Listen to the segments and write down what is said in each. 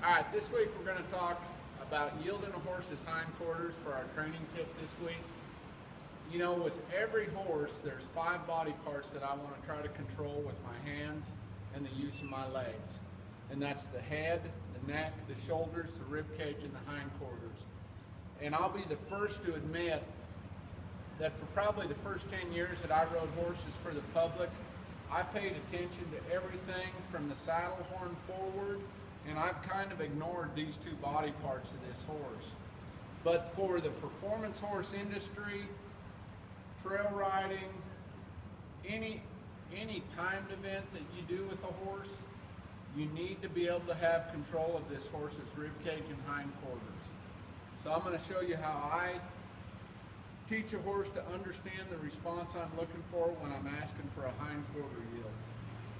All right, this week we're going to talk about yielding a horse's hindquarters for our training tip this week. You know, with every horse, there's 5 body parts that I want to try to control with my hands and the use of my legs. And that's the head, the neck, the shoulders, the rib cage, and the hindquarters. And I'll be the first to admit that for probably the first 10 years that I rode horses for the public, I paid attention to everything from the saddle horn forward, and I've kind of ignored these 2 body parts of this horse. But for the performance horse industry, trail riding, any timed event that you do with a horse, you need to be able to have control of this horse's rib cage and hindquarters. So I'm going to show you how I teach a horse to understand the response I'm looking for when I'm asking for a hindquarter yield.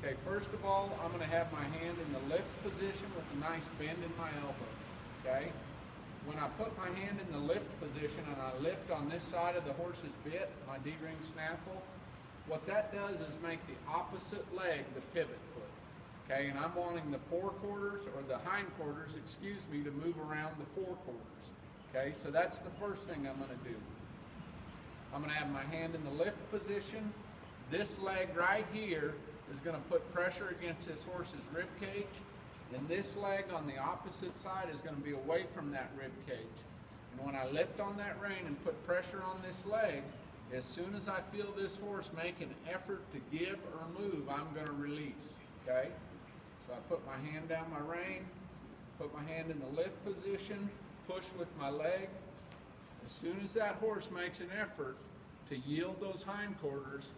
Okay, first of all, I'm going to have my hand in the lift position with a nice bend in my elbow. Okay? When I put my hand in the lift position and I lift on this side of the horse's bit, my D-ring snaffle, what that does is make the opposite leg the pivot foot. Okay, and I'm wanting the forequarters, or the hindquarters, excuse me, to move around the forequarters. Okay, so that's the first thing I'm going to do. I'm going to have my hand in the lift position. This leg right here is going to put pressure against this horse's rib cage, and this leg on the opposite side is going to be away from that rib cage. And when I lift on that rein and put pressure on this leg, as soon as I feel this horse make an effort to give or move, I'm going to release. Okay? So I put my hand down my rein, put my hand in the lift position, push with my leg. As soon as that horse makes an effort to yield those hindquarters,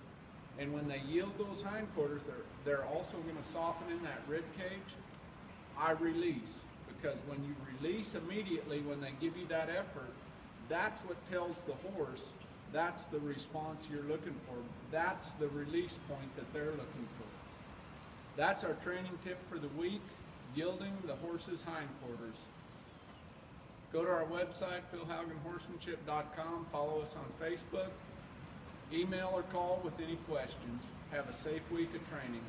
and when they yield those hindquarters, they're also going to soften in that rib cage, I release. Because when you release immediately, when they give you that effort, that's what tells the horse that's the response you're looking for. That's the release point that they're looking for. That's our training tip for the week, yielding the horse's hindquarters. Go to our website, philhaugenhorsemanship.com. Follow us on Facebook. Email or call with any questions. Have a safe week of training.